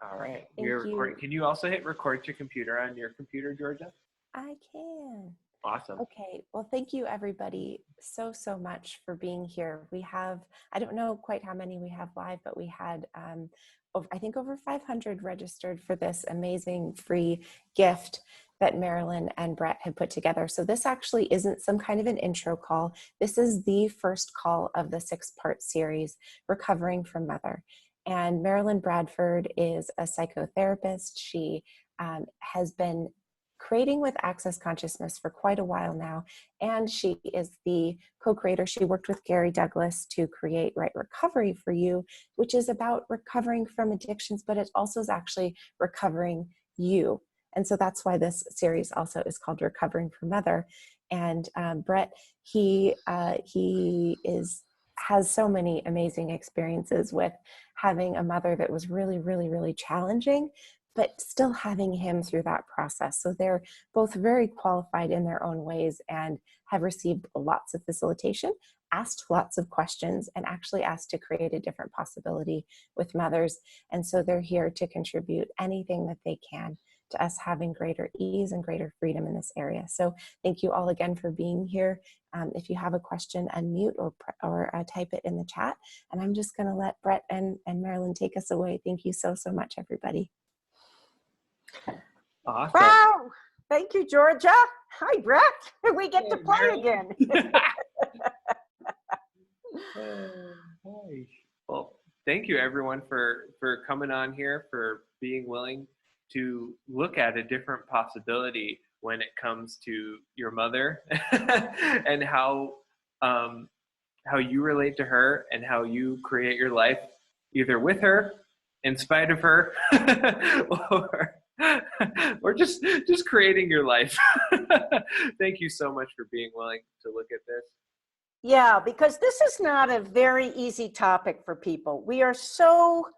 All right. Thank We're you. recording. Can you also hit record to computer on your computer, Georgia? I can. Awesome. Okay. Well, thank you everybody so much for being here. We have, I don't know quite how many we have live, but we had, I think over 500 registered for this amazing free gift that Marilyn and Bret had put together. So this actually isn't some kind of an intro call. This is the first call of the 6-part series, Recovering from Mother. And Marilyn Bradford is a psychotherapist. She has been creating with Access Consciousness for quite a while now, and she is the co-creator. She worked with Gary Douglas to create Right Recovery for You, which is about recovering from addictions, but it also is actually recovering you. And so that's why this series also is called Recovering from Mother. And Bret, he has so many amazing experiences with having a mother that was really challenging, but still having him through that process. So they're both very qualified in their own ways and have received lots of facilitation, asked lots of questions, and actually asked to create a different possibility with mothers. And so they're here to contribute anything that they can to us having greater ease and greater freedom in this area. So thank you all again for being here. If you have a question, unmute or type it in the chat. And I'm just gonna let Bret and Marilyn take us away. Thank you so much, everybody. Awesome. Wow. Thank you, Georgia. Hi, Bret. We get to play again. Hi. Well, thank you everyone for coming on here, for being willing to look at a different possibility when it comes to your mother and how you relate to her and how you create your life either with her, in spite of her, or just creating your life. Thank you so much for being willing to look at this. Yeah, because this is not a very easy topic for people. We are so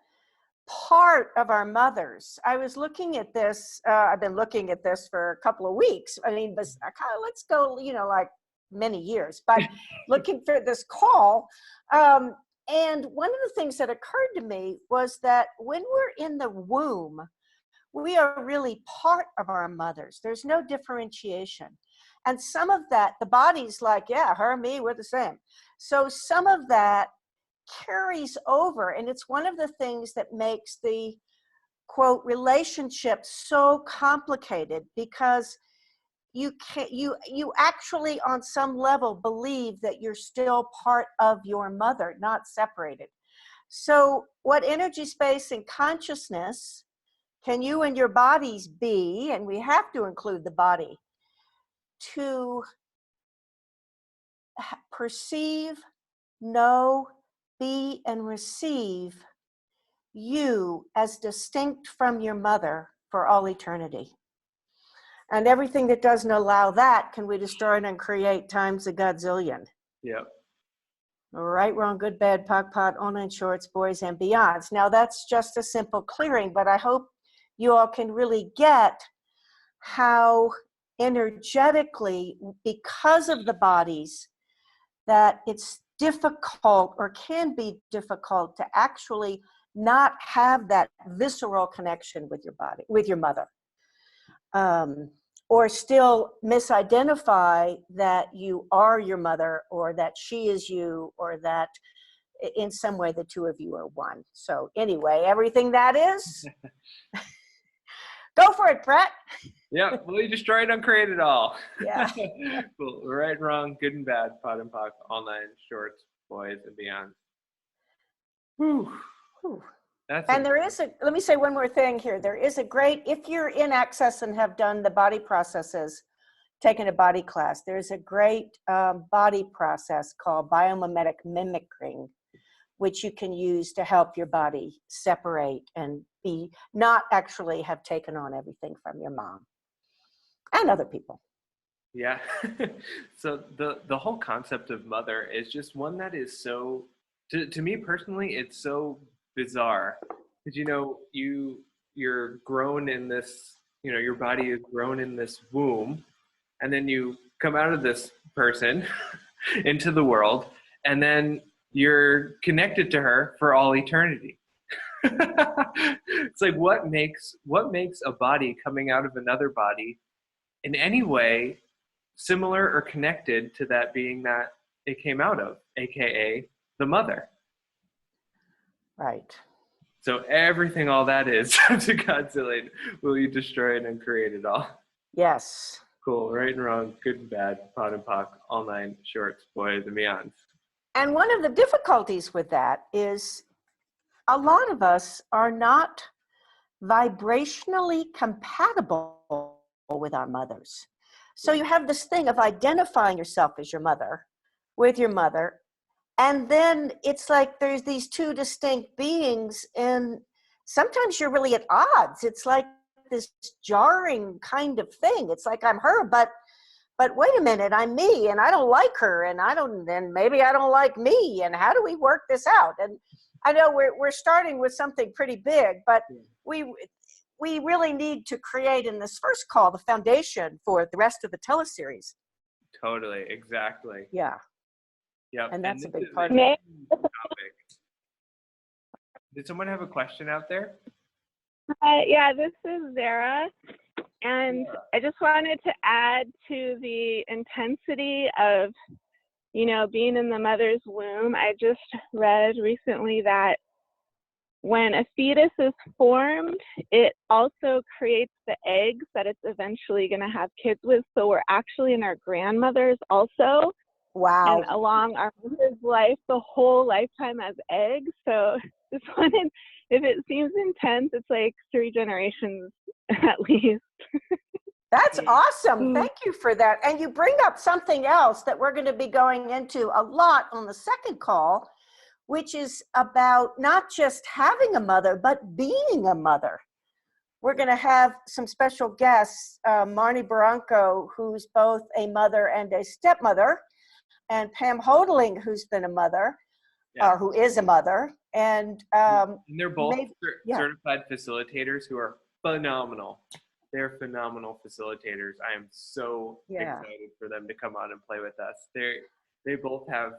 part of our mothers. I was looking at this, I've been looking at this for a couple of weeks. I mean, let's go, like many years, but looking for this call. And one of the things that occurred to me was that when we're in the womb, we are really part of our mothers. There's no differentiation. And some of that, the body's like, yeah, her, me, we're the same. So some of that carries over, and it's one of the things that makes the quote relationship so complicated, because you actually on some level believe that you're still part of your mother, not separated. So what energy, space, and consciousness can you and your bodies be, and we have to include the body, to perceive, know, be, and receive you as distinct from your mother for all eternity. And everything that doesn't allow that can we destroy and create times a godzillion. Yep. Right, wrong, good, bad, POC, POT, online shorts, boys, and beyonds. Now that's just a simple clearing, but I hope you all can really get how energetically, because of the bodies, that it's difficult or can be difficult to actually not have that visceral connection with your body, with your mother, or still misidentify that you are your mother, or that she is you, or that in some way the two of you are one. So anyway, everything that is, go for it, Bret. Yeah, fully destroyed, uncreated all. Yeah. Cool. Right and wrong, good and bad, pot and pock, online shorts, boys, and beyond. Whew. Whew. And there is let me say one more thing here. There is a great, if you're in Access and have done the body processes, taken a body class, there's a great body process called biomimetic mimicking, which you can use to help your body separate and be, not actually have taken on everything from your mom and other people. Yeah. So the whole concept of mother is just one that is so, to me personally, it's so bizarre. Because, you're grown in this, your body is grown in this womb, and then you come out of this person into the world, and then you're connected to her for all eternity. It's like what makes a body coming out of another body in any way similar or connected to that being that it came out of, aka the mother. Right. So everything, all that is to God delayed, will you destroy it and create it all? Yes. Cool, right and wrong, good and bad, pot and pock, all nine shorts, boys and beyonds. And one of the difficulties with that is a lot of us are not vibrationally compatible with our mothers. So you have this thing of identifying yourself as your mother, with your mother, and then it's like there's these two distinct beings, and sometimes you're really at odds. It's like this jarring kind of thing. It's like I'm her, but wait a minute, I'm me, and I don't like her, and then maybe I don't like me, and how do we work this out? And I know we're starting with something pretty big, but we really need to create in this first call the foundation for the rest of the teleseries. Totally, exactly. Yeah. Yep. And that's a big is part a of it. huge topic. Did someone have a question out there? Yeah, this is Zara. And I just wanted to add to the intensity of, being in the mother's womb. I just read recently that when a fetus is formed, it also creates the eggs that it's eventually going to have kids with. So we're actually in our grandmothers also. Wow. And along our mother's life, the whole lifetime as eggs. So just wanted, if it seems intense, it's like 3 generations at least. That's awesome. Thank you for that. And you bring up something else that we're going to be going into a lot on the second call, which is about not just having a mother, but being a mother. We're going to have some special guests, Marnie Barranco, who's both a mother and a stepmother, and Pam Hodling, who's been a mother, or who is a mother. And they're both certified facilitators who are phenomenal. They're phenomenal facilitators. I am so excited for them to come on and play with us. They both have,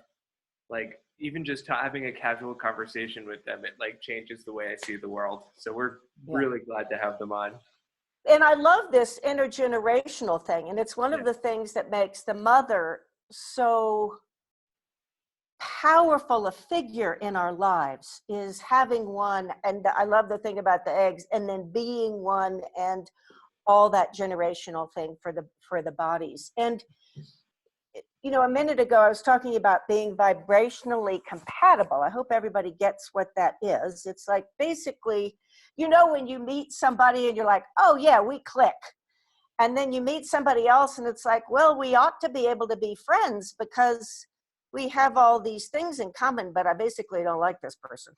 like, even just having a casual conversation with them, it like changes the way I see the world. So we're really glad to have them on. And I love this intergenerational thing. And it's one of the things that makes the mother so powerful a figure in our lives, is having one. And I love the thing about the eggs, and then being one, and all that generational thing for the bodies. And a minute ago I was talking about being vibrationally compatible. I hope everybody gets what that is. It's like basically, when you meet somebody and you're like, oh yeah, we click. And then you meet somebody else and it's like, well, we ought to be able to be friends because we have all these things in common, but I basically don't like this person.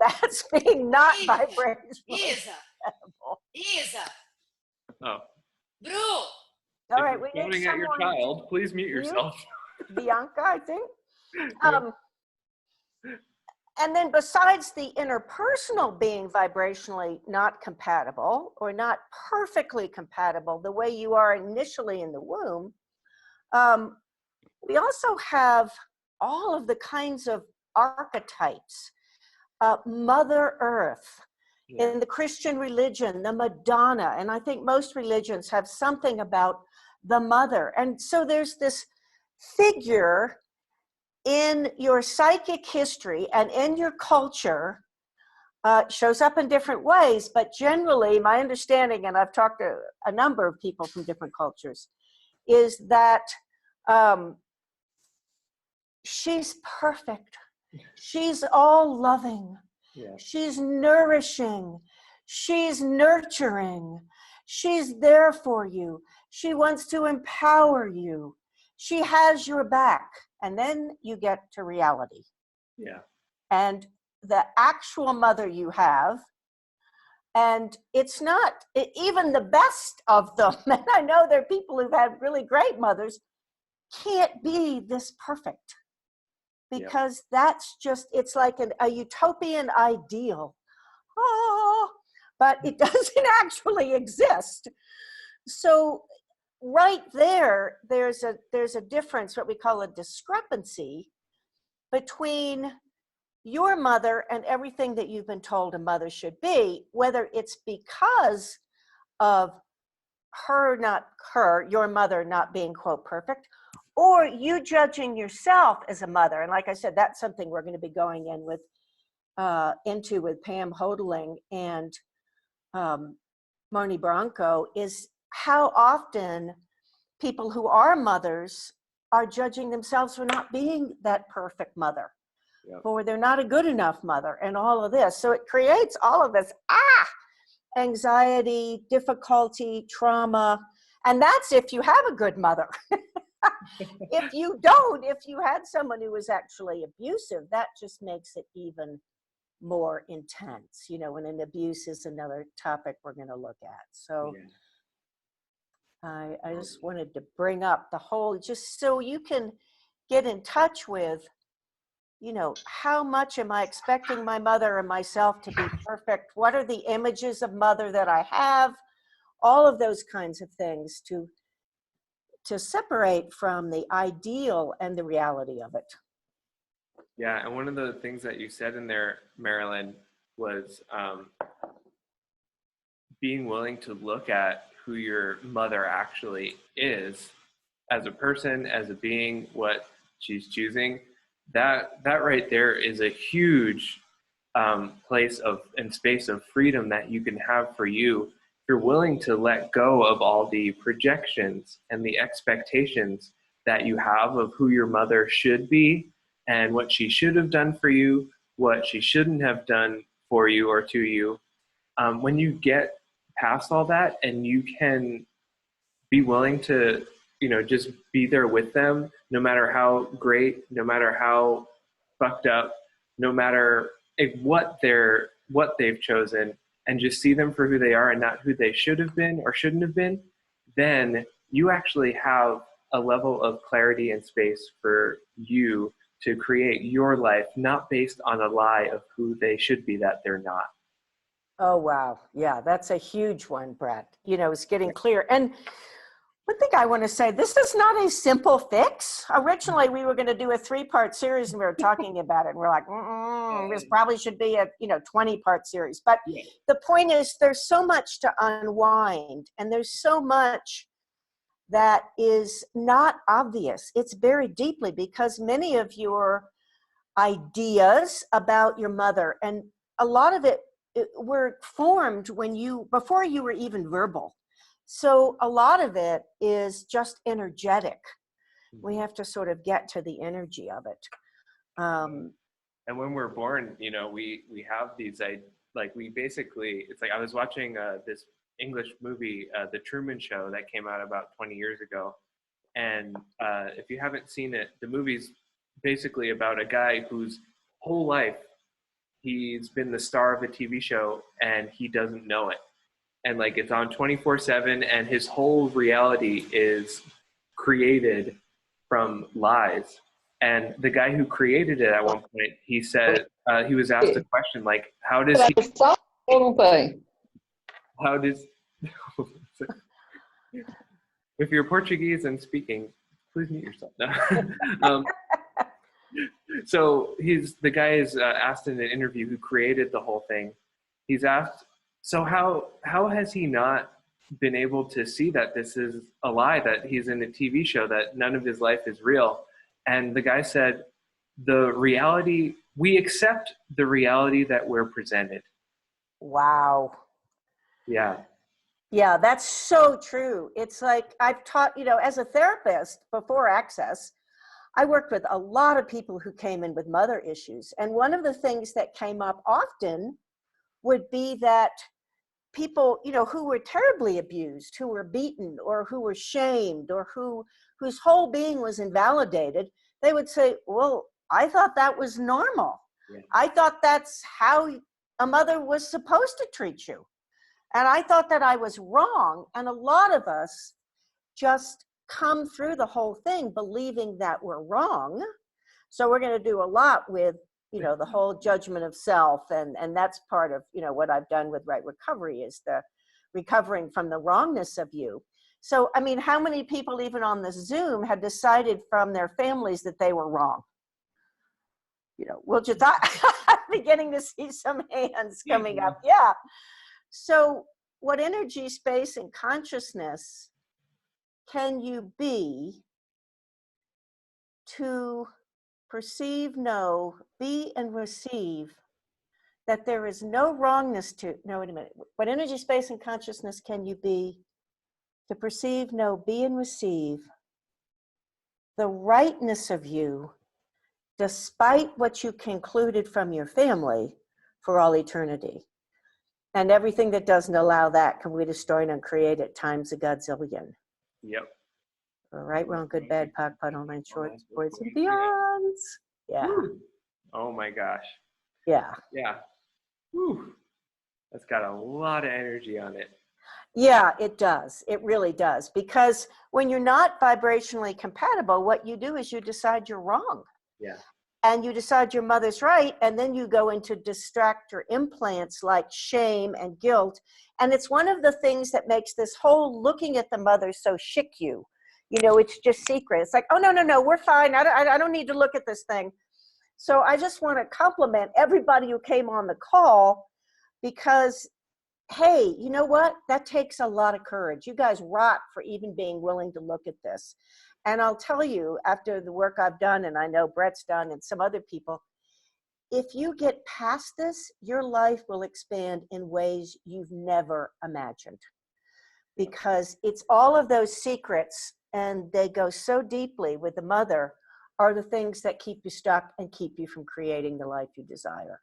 That's being not vibrationally compatible. Oh. Bro. All right, we need someone at your child. Please mute yourself. Bianca, I think. And then besides the interpersonal being vibrationally not compatible or not perfectly compatible the way you are initially in the womb, we also have all of the kinds of archetypes. Mother Earth. In the Christian religion, the Madonna, and I think most religions have something about the mother. And so there's this figure in your psychic history and in your culture, shows up in different ways, but generally my understanding, and I've talked to a number of people from different cultures, is that she's perfect. She's all loving. She's nourishing. She's nurturing. She's there for you. She wants to empower you. She has your back. And then you get to reality. And the actual mother you have, and it's not even the best of them. And I know there are people who've had really great mothers, can't be this perfect. Because that's just, it's like a utopian ideal. But it doesn't actually exist. So right there's a difference, what we call a discrepancy between your mother and everything that you've been told a mother should be, whether it's because of your mother not being, quote, perfect, or you judging yourself as a mother. And like I said, that's something we're going to be going into with Pam Hodling and Marnie Bronco, is how often people who are mothers are judging themselves for not being that perfect mother, or they're not a good enough mother, and all of this. So it creates all of this anxiety, difficulty, trauma. And that's if you have a good mother. If you don't, if you had someone who was actually abusive, that just makes it even more intense, you know, and an abuse is another topic we're going to look at. So I just wanted to bring up the whole, just so you can get in touch with, you know, how much am I expecting my mother and myself to be perfect? What are the images of mother that I have? All of those kinds of things to separate from the ideal and the reality of it. Yeah, and one of the things that you said in there, Marilyn, was being willing to look at who your mother actually is as a person, as a being, what she's choosing. That right there is a huge place of and space of freedom that you can have for you. You're willing to let go of all the projections and the expectations that you have of who your mother should be and what she should have done for you, what she shouldn't have done for you or to you. When you get past all that and you can be willing to, you know, just be there with them, no matter how great, no matter how fucked up, no matter what they've chosen, and just see them for who they are and not who they should have been or shouldn't have been, then you actually have a level of clarity and space for you to create your life, not based on a lie of who they should be that they're not. Oh, wow. Yeah, that's a huge one, Bret. You know, it's getting clear. And one thing I want to say, this is not a simple fix. Originally, we were going to do a 3-part series, and we were talking about it, and we're like, this probably should be a 20-part series. But the point is, there's so much to unwind, and there's so much that is not obvious. It's buried deeply, because many of your ideas about your mother, and a lot of it were formed before you were even verbal. So a lot of it is just energetic. We have to sort of get to the energy of it. And when we're born, you know, we have these, we basically, it's like I was watching this English movie, The Truman Show, that came out about 20 years ago. And if you haven't seen it, the movie's basically about a guy whose whole life he's been the star of a TV show and he doesn't know it. And like it's on 24/7, and his whole reality is created from lies. And the guy who created it at one point, he said, he was asked a question like, how does if you're Portuguese and speaking, please mute yourself. So the guy is asked in an interview who created the whole thing. He's asked, so how has he not been able to see that this is a lie, that he's in a TV show, that none of his life is real? And the guy said, we accept the reality that we're presented. Wow. Yeah. Yeah, that's so true. It's like I've taught, as a therapist before Access, I worked with a lot of people who came in with mother issues. And one of the things that came up often would be that people, who were terribly abused, who were beaten, or who were shamed, or whose whole being was invalidated, they would say, well, I thought that was normal. Yeah. I thought that's how a mother was supposed to treat you. And I thought that I was wrong. And a lot of us just come through the whole thing believing that we're wrong. So we're going to do a lot with, the whole judgment of self. And that's part of, what I've done with Right Recovery, is the recovering from the wrongness of you. So, I mean, how many people even on the Zoom had decided from their families that they were wrong? We'll just, beginning to see some hands coming up. Yeah. So what energy, space, and consciousness can you be to perceive, know, be, and receive that there is no wrongness to, no, wait a minute. What energy, space, and consciousness can you be to perceive, know, be, and receive the rightness of you despite what you concluded from your family for all eternity? And everything that doesn't allow that can we destroy and uncreate at times a godzillion. Yep. Right, wrong, good, bad, POC, PUD, online, shorts, voids, and beyonds. Yeah. Oh my gosh. Yeah. Yeah. Whew. That's got a lot of energy on it. Yeah, it does. It really does. Because when you're not vibrationally compatible, what you do is you decide you're wrong. Yeah. And you decide your mother's right, and then you go into distractor implants like shame and guilt. And it's one of the things that makes this whole looking at the mother so chic you. You know, it's just secret. It's like, oh, no, we're fine. I don't need to look at this thing. So I just want to compliment everybody who came on the call because, hey, you know what? That takes a lot of courage. You guys rock for even being willing to look at this. And I'll tell you, after the work I've done, and I know Bret's done and some other people, if you get past this, your life will expand in ways you've never imagined. Because it's all of those secrets, and they go so deeply with the mother, are the things that keep you stuck and keep you from creating the life you desire.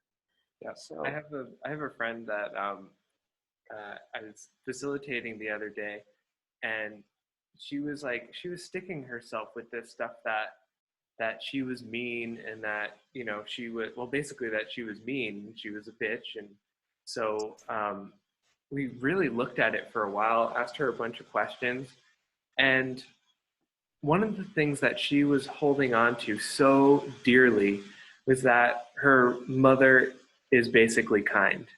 Yeah. So I have a friend that I was facilitating the other day, and she was sticking herself with this stuff that she was mean, and that, you know, she would, well, basically that she was mean, she was a bitch. And so we really looked at it for a while, asked her a bunch of questions, and one of the things that she was holding on to so dearly was that her mother is basically kind.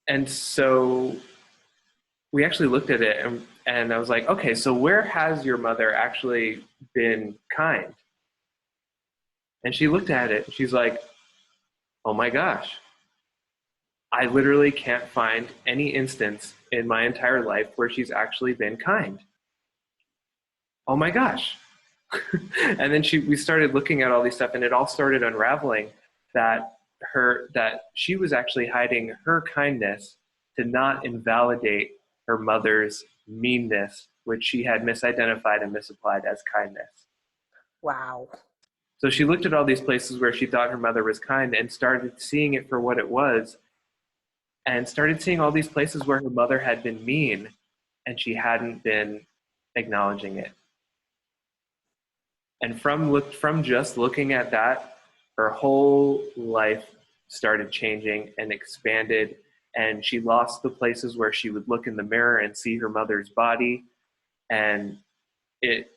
And so we actually looked at it, and I was like, okay, so where has your mother actually been kind? And she looked at it and she's like, oh my gosh, I literally can't find any instance in my entire life where she's actually been kind. Oh my gosh. And then we started looking at all these stuff, and it all started unraveling that she was actually hiding her kindness to not invalidate her mother's meanness, which she had misidentified and misapplied as kindness. wow. So she looked at all these places where she thought her mother was kind and started seeing it for what it was, and started seeing all these places where her mother had been mean and she hadn't been acknowledging it. And from just looking at that, her whole life started changing and expanded, and she lost the places where she would look in the mirror and see her mother's body. And it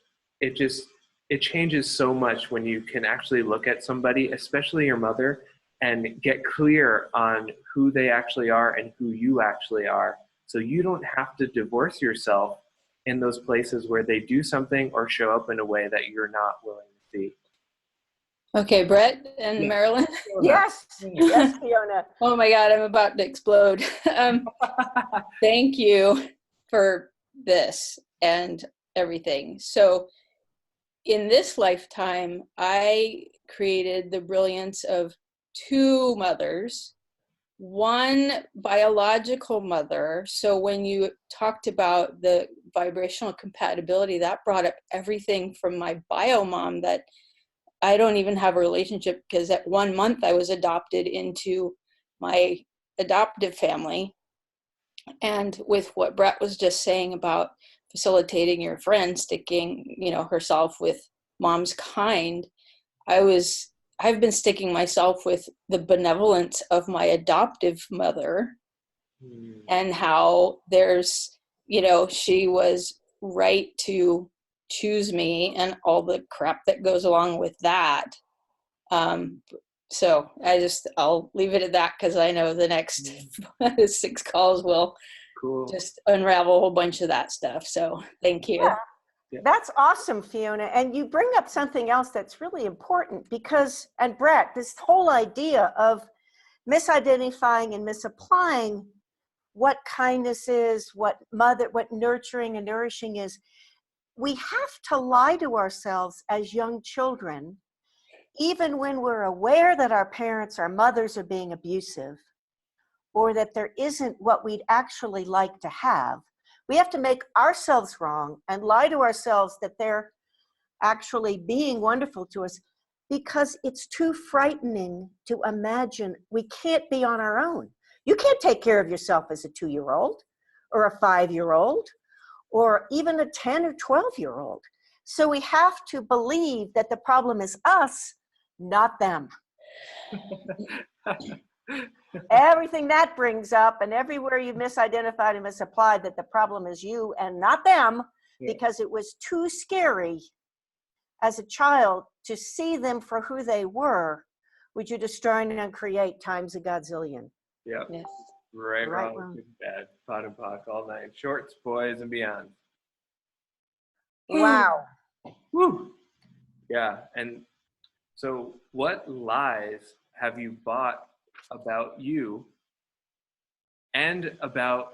changes so much when you can actually look at somebody, especially your mother, and get clear on who they actually are and who you actually are. So you don't have to divorce yourself in those places where they do something or show up in a way that you're not willing to see. Okay, Bret and Marilyn. Yes, yes, Fiona. Oh my God, I'm about to explode. Thank you for this and everything. So in this lifetime, I created the brilliance of two mothers. One biological mother. So when you talked about the vibrational compatibility, that brought up everything from my bio mom that I don't even have a relationship, because at 1 month I was adopted into my adoptive family. And with what Bret was just saying about facilitating your friend sticking, herself with mom's kind, I've been sticking myself with the benevolence of my adoptive mother, and how there's, she was right to choose me and all the crap that goes along with that. So I'll leave it at that, because I know the next 6 calls will just unravel a whole bunch of that stuff. So thank you. Yeah. That's awesome, Fiona. And you bring up something else that's really important because, and Bret, this whole idea of misidentifying and misapplying what kindness is, what nurturing and nourishing is. We have to lie to ourselves as young children, even when we're aware that our parents, our mothers are being abusive, or that there isn't what we'd actually like to have. We have to make ourselves wrong and lie to ourselves that they're actually being wonderful to us, because it's too frightening to imagine we can't be on our own. You can't take care of yourself as a 2-year-old or a 5-year-old or even a 10 or 12-year-old. So we have to believe that the problem is us, not them. Everything that brings up, and everywhere you misidentified and misapplied that the problem is you and not them, because it was too scary as a child to see them for who they were, would you destroy and uncreate times a godzillion? Yep. Yes. Right, wrong, good, bad, pot and pock, all nine shorts, boys, and beyond. Wow. Woo. Yeah. And so what lies have you bought about you and about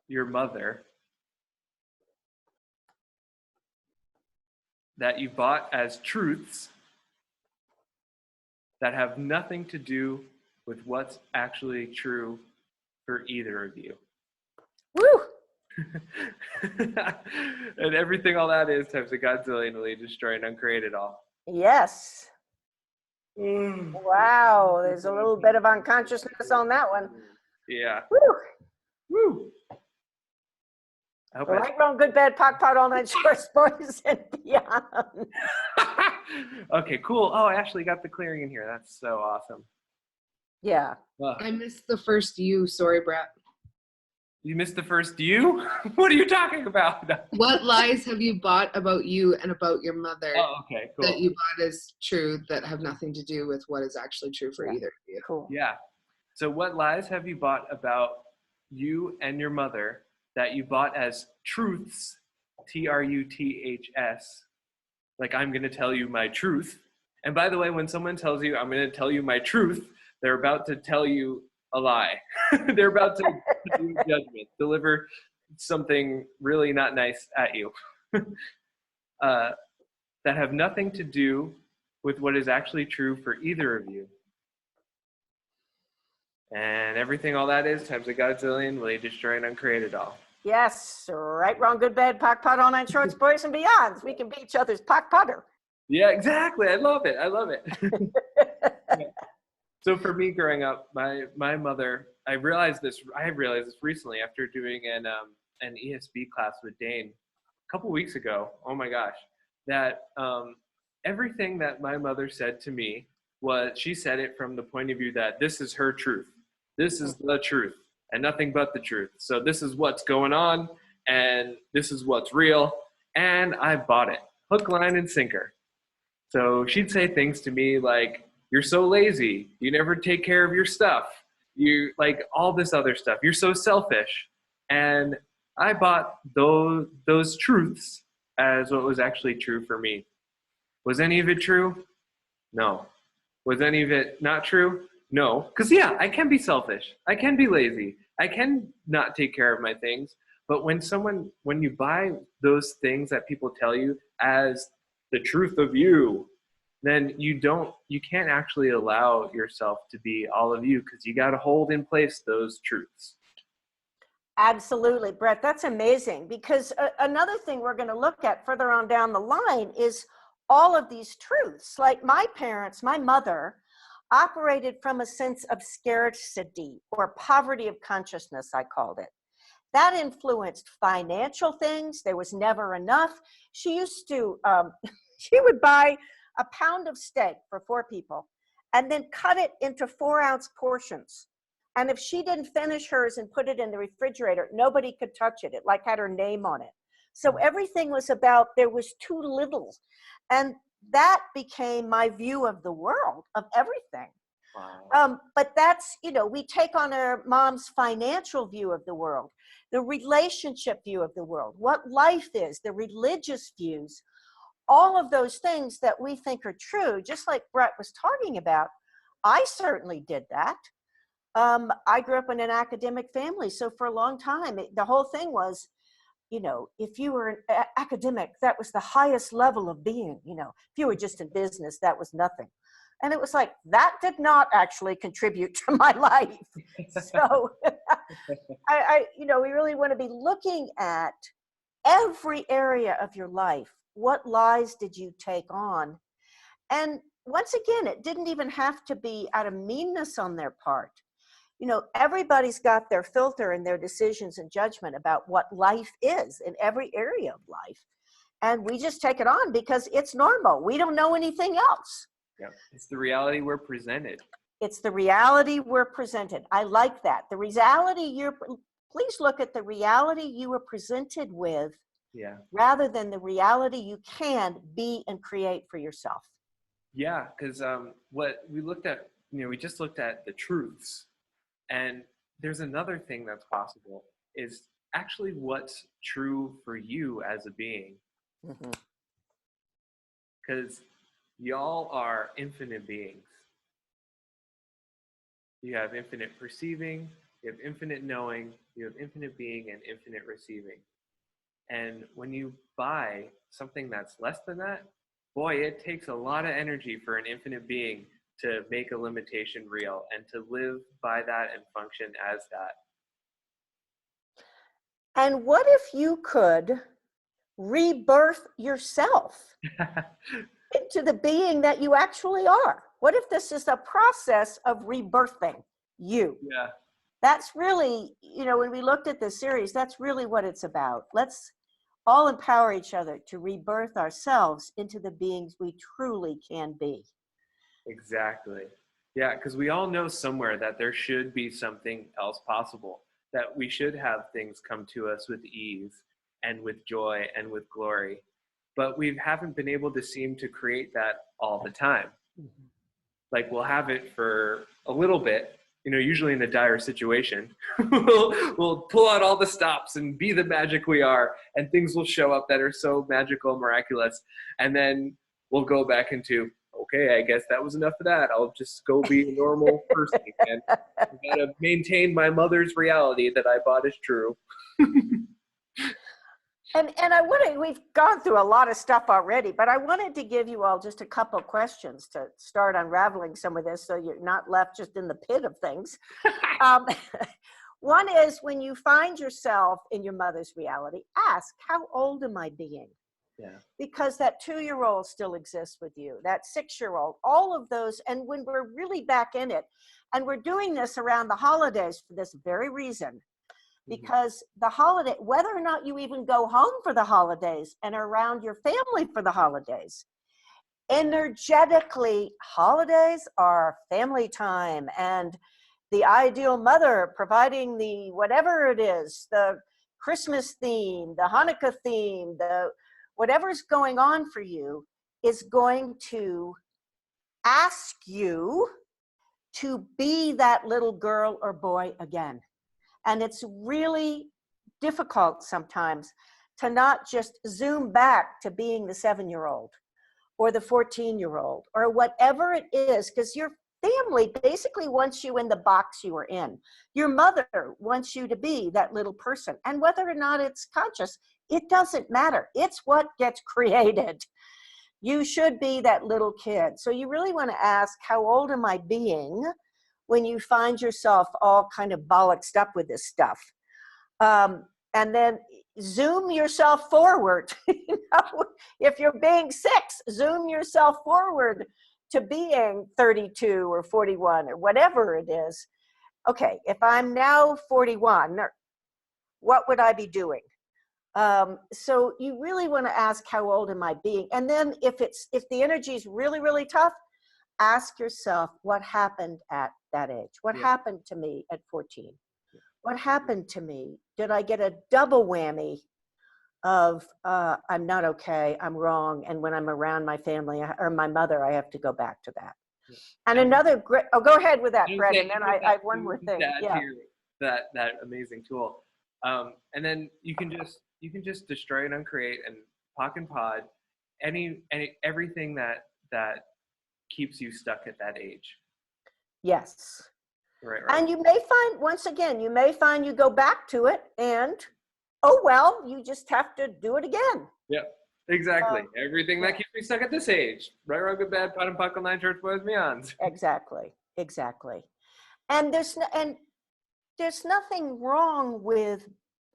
your mother that you bought as truths that have nothing to do with what's actually true for either of you? Woo! And everything all that is times a godzillion will you destroy and uncreate it all. Yes. Wow, there's a little bit of unconsciousness on that one. Yeah. Woo! Woo! I hope Right, wrong, good, bad, pot, all nine shorts, boys, and beyond. Okay, cool. Oh, I actually got the clearing in here. That's so awesome. Yeah. I missed the first you. Sorry, Bret. You missed the first you? What are you talking about? What lies have you bought about you and about your mother Oh, okay, cool. that you bought as true that have nothing to do with what is actually true for either of you? Cool. Yeah. So what lies have you bought about you and your mother that you bought as truths, Truths, like I'm going to tell you my truth. And by the way, when someone tells you I'm going to tell you my truth, they're about to tell you a lie. They're about to do judgment, deliver something really not nice at you that have nothing to do with what is actually true for either of you. And everything all that is times a godzillion will you destroy and uncreate it all. Yes, right, wrong, good, bad, pot, all nine shorts, boys, and beyonds. We can be each other's potter. Yeah, exactly. I love it. I love it. Yeah. So for me growing up, my mother, I realized this recently after doing an ESB class with Dane a couple weeks ago. Oh my gosh, that everything that my mother said to me she said it from the point of view that this is her truth. This is the truth and nothing but the truth. So this is what's going on and this is what's real. And I bought it, hook, line, and sinker. So she'd say things to me like, you're so lazy. You never take care of your stuff. You like all this other stuff. You're so selfish. And I bought those truths as what was actually true for me. Was any of it true? No. Was any of it not true? No. Because yeah, I can be selfish. I can be lazy. I can not take care of my things. But when you buy those things that people tell you as the truth of you, then you can't actually allow yourself to be all of you, because you got to hold in place those truths. Absolutely, Bret. That's amazing, because another thing we're going to look at further on down the line is all of these truths. Like my mother operated from a sense of scarcity or poverty of consciousness, I called it. That influenced financial things. There was never enough. She used to, she would buy a pound of steak for 4 people and then cut it into 4-ounce portions. And if she didn't finish hers and put it in the refrigerator, nobody could touch it. It like had her name on it. So everything was about, there was too little. And that became my view of the world, of everything. Wow. But that's, you know, we take on our mom's financial view of the world, the relationship view of the world, what life is, the religious views, all of those things that we think are true, just like Bret was talking about. I certainly did that. I grew up in an academic family. So for a long time, the whole thing was, you know, if you were an academic, that was the highest level of being. You know, if you were just in business, that was nothing. And it was like, that did not actually contribute to my life. So you know, we really want to be looking at every area of your life. What lies did you take on? And once again, it didn't even have to be out of meanness on their part. You know, everybody's got their filter and their decisions and judgment about what life is in every area of life. And we just take it on because it's normal. We don't know anything else. Yeah, it's the reality we're presented. It's the reality we're presented. I like that. The reality please look at the reality you were presented with, Yeah. rather than the reality you can be and create for yourself. Yeah, because what we looked at, you know, we just looked at the truths. And there's another thing that's possible, is actually what's true for you as a being. Because y'all are infinite beings. You have infinite perceiving, you have infinite knowing, you have infinite being and infinite receiving. And when you buy something that's less than that, boy, it takes a lot of energy for an infinite being to make a limitation real and to live by that and function as that. And what if you could rebirth yourself into the being that you actually are? What if this is a process of rebirthing you? Yeah. That's really, you know, when we looked at this series, that's really what it's about. Let's all empower each other to rebirth ourselves into the beings we truly can be. Exactly. Yeah, because we all know somewhere that there should be something else possible, that we should have things come to us with ease and with joy and with glory. But we haven't been able to seem to create that all the time. Like, we'll have it for a little bit, you know, usually in a dire situation. we'll pull out all the stops and be the magic we are, and things will show up that are so magical and miraculous. And then we'll go back into, okay, I guess that was enough of that. I'll just go be a normal person again. I gotta maintain my mother's reality that I bought as true. And we've gone through a lot of stuff already, but I wanted to give you all just a couple of questions to start unraveling some of this so you're not left just in the pit of things. One is, when you find yourself in your mother's reality, ask, how old am I being? Yeah. Because that 2-year-old still exists with you, that 6-year-old, all of those. And when we're really back in it, and we're doing this around the holidays for this very reason, because the holiday, whether or not you even go home for the holidays and are around your family for the holidays, energetically, holidays are family time, and the ideal mother providing the whatever it is, the Christmas theme, the Hanukkah theme, the whatever's going on for you, is going to ask you to be that little girl or boy again. And it's really difficult sometimes to not just zoom back to being the 7-year-old or the 14-year-old or whatever it is, because your family basically wants you in the box you were in. Your mother wants you to be that little person. And whether or not it's conscious, it doesn't matter. It's what gets created. You should be that little kid. So you really want to ask, how old am I being when you find yourself all kind of bollocksed up with this stuff? And then zoom yourself forward. You know, if you're being 6, zoom yourself forward to being 32 or 41 or whatever it is. Okay, if I'm now 41, what would I be doing? So you really want to ask, how old am I being? And then if the energy is really, really tough, ask yourself, what happened at that age? What happened to me at 14? What happened to me? Did I get a double whammy of I'm not okay, I'm wrong, and when I'm around my family or my mother, I have to go back to that? And another great, oh, go ahead with that, I was Bret, saying, and then I have one more thing. to add Yeah. to that amazing tool. And then you can just destroy and uncreate and pock and pod everything that keeps you stuck at that age. Yes. Right. And you may find, once again, you may find you go back to it and, oh, well, you just have to do it again. Yep. Exactly. Everything that keeps me stuck at this age. Right, wrong, good, bad, pot and puckle, 9 shorts, boys, beyonds. Exactly. And there's nothing wrong with,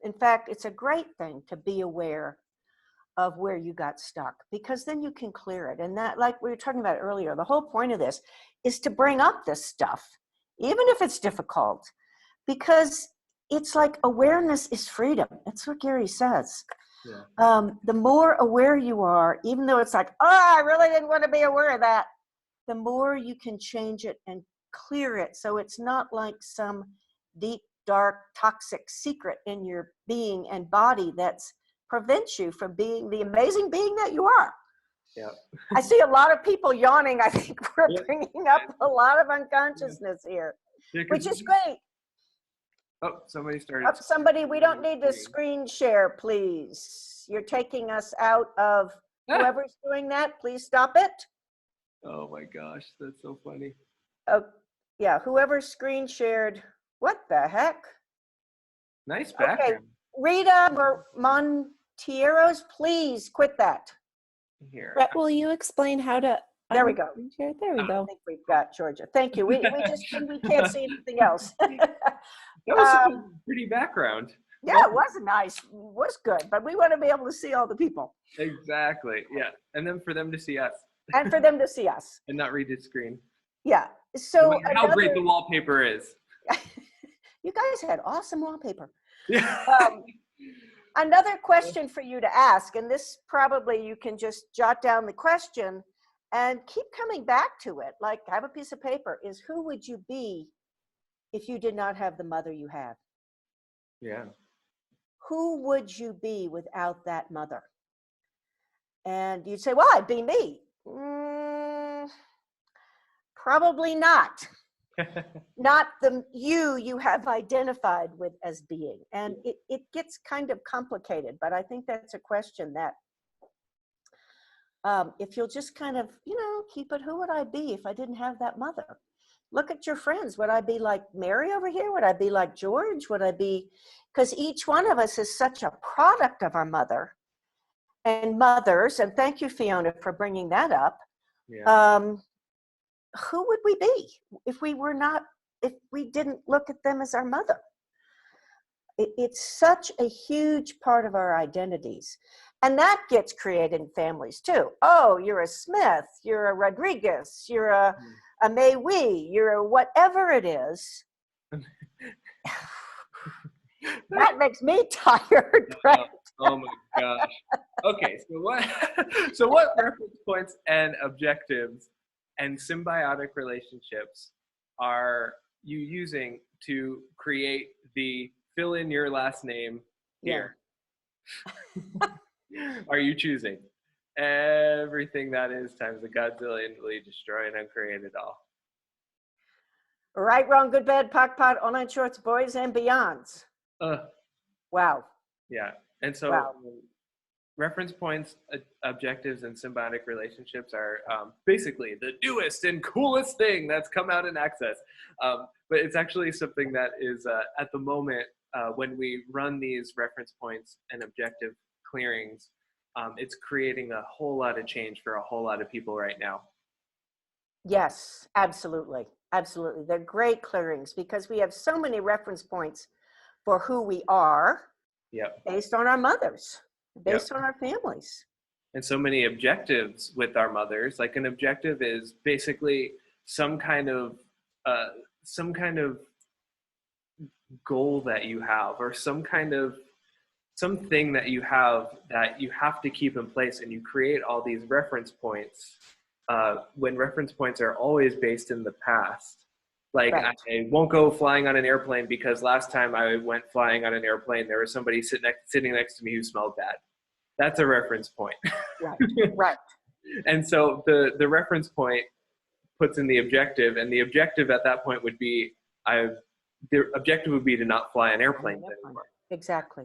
in fact, it's a great thing to be aware of where you got stuck, because then you can clear it. And that, like we were talking about earlier, the whole point of this is to bring up this stuff, even if it's difficult, because it's like awareness is freedom. That's what Gary says. Yeah. The more aware you are, even though it's like, oh, I really didn't want to be aware of that, the more you can change it and clear it. So it's not like some deep, dark, toxic secret in your being and body that's prevents you from being the amazing being that you are. Yeah. I see a lot of people yawning. I think we're bringing up a lot of unconsciousness here, which is great. Oh, somebody started. Oh, somebody, we don't need to screen share, please. You're taking us out of whoever's doing that. Please stop it. Oh my gosh, that's so funny. Oh, yeah, whoever screen shared. What the heck? Nice background. Okay, Rita Montieros, please quit that. Here. Bret, will you explain how to? There we go. There we go. I think we've got Georgia. Thank you. We can't see anything else. That was a pretty background. Yeah, it was nice. It was good, but we want to be able to see all the people. Exactly. Yeah, and then for them to see us. And for them to see us. And not read the screen. Yeah. So no how great the wallpaper is. You guys had awesome wallpaper. Yeah. Another question for you to ask, and this probably you can just jot down the question and keep coming back to it. Like, have a piece of paper. Is who would you be if you did not have the mother you have? Yeah. Who would you be without that mother? And you'd say, well, I'd be me. Probably not. Not the you have identified with as being. And it gets kind of complicated, but I think that's a question that if you'll just kind of, keep it, who would I be if I didn't have that mother? Look at your friends. Would I be like Mary over here? Would I be like George? Would I be, because each one of us is such a product of our mother and mothers. And thank you, Fiona, for bringing that up. Yeah. Who would we be if we didn't look at them as our mother? It's such a huge part of our identities. And that gets created in families too. Oh, you're a Smith, you're a Rodriguez, you're a May-Wee, you're a whatever it is. That makes me tired, right? Oh my gosh. Okay, so what reference points and objectives and symbiotic relationships are you using to create the fill in your last name here? Yeah. Are you choosing everything that is times a godzillionly destroy and uncreate it all? Right, wrong, good, bad, pock, pot, online shorts, boys and beyonds. Wow. Yeah. And so reference points, objectives, and symbiotic relationships are basically the newest and coolest thing that's come out in Access. But it's actually something that is at the moment, when we run these reference points and objective clearings, it's creating a whole lot of change for a whole lot of people right now. Yes, absolutely. Absolutely. They're great clearings because we have so many reference points for who we are based on our mothers, based on our families. And so many objectives with our mothers. Like an objective is basically some kind of goal that you have, or something that you have to keep in place, and you create all these reference points when reference points are always based in the past. Like, right. I won't go flying on an airplane because last time I went flying on an airplane, there was somebody sitting next to me who smelled bad. That's a reference point. Right, right. And so the reference point puts in the objective, and the objective at that point would be, the objective would be to not fly an airplane anymore. Exactly.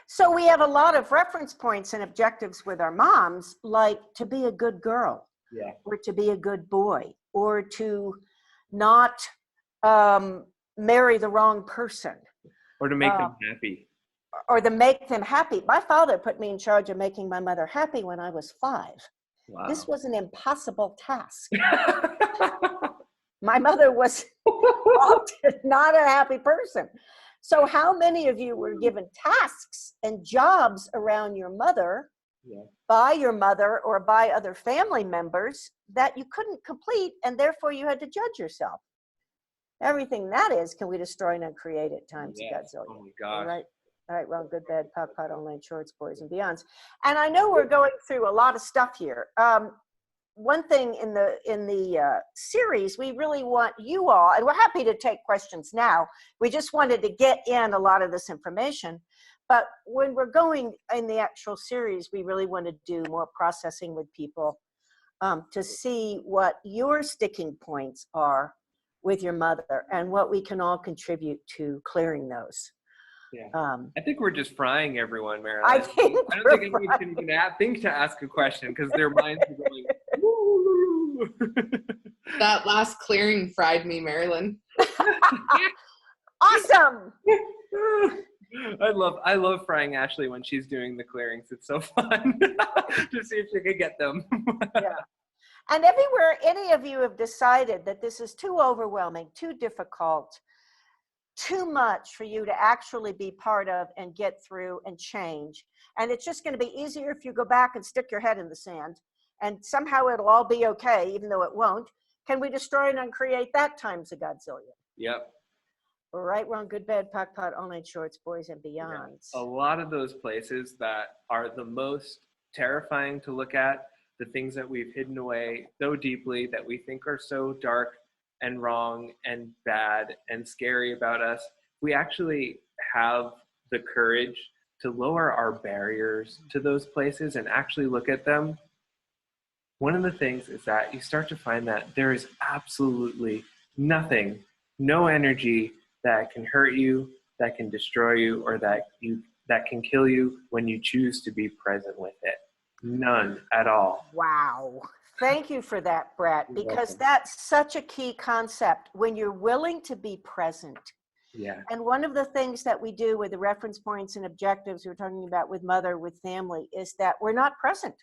So we have a lot of reference points and objectives with our moms, like to be a good girl, Yeah. or to be a good boy, or to not marry the wrong person, Or to make them happy. or to make them happy. My father put me in charge of making my mother happy when I was 5. Wow. This was an impossible task. My mother was often not a happy person. So how many of you were given tasks and jobs around your mother, by your mother or by other family members, that you couldn't complete, and therefore you had to judge yourself? Everything that is, can we destroy and uncreate it times a gazillion? Oh my gosh. All right, wrong, good, bad, pot, online, shorts, boys, and beyonds. And I know we're going through a lot of stuff here. One thing in the series, we really want you all, and we're happy to take questions now. We just wanted to get in a lot of this information. But when we're going in the actual series, we really want to do more processing with people to see what your sticking points are with your mother and what we can all contribute to clearing those. Yeah. I think we're just frying everyone, Marilyn. I don't think anyone can even think to ask a question because their minds are going, woo. That last clearing fried me, Marilyn. Awesome. I love frying Ashley when she's doing the clearings. It's so fun to see if she can get them. Yeah. And everywhere any of you have decided that this is too overwhelming, too difficult, too much for you to actually be part of and get through and change, and it's just going to be easier if you go back and stick your head in the sand, and somehow it'll all be okay, even though it won't. Can we destroy and uncreate that times a godzillion? Yep. Right, wrong, good, bad, pot, online, shorts, boys, and beyonds. Yeah. A lot of those places that are the most terrifying to look at, the things that we've hidden away so deeply that we think are so dark and wrong and bad and scary about us, we actually have the courage to lower our barriers to those places and actually look at them. One of the things is that you start to find that there is absolutely nothing, no energy that can hurt you, that can destroy you, or that can kill you when you choose to be present with it. None at all. Wow. Thank you for that, Bret, because that's such a key concept. When you're willing to be present. Yeah. And one of the things that we do with the reference points and objectives we're talking about with mother, with family, is that we're not present.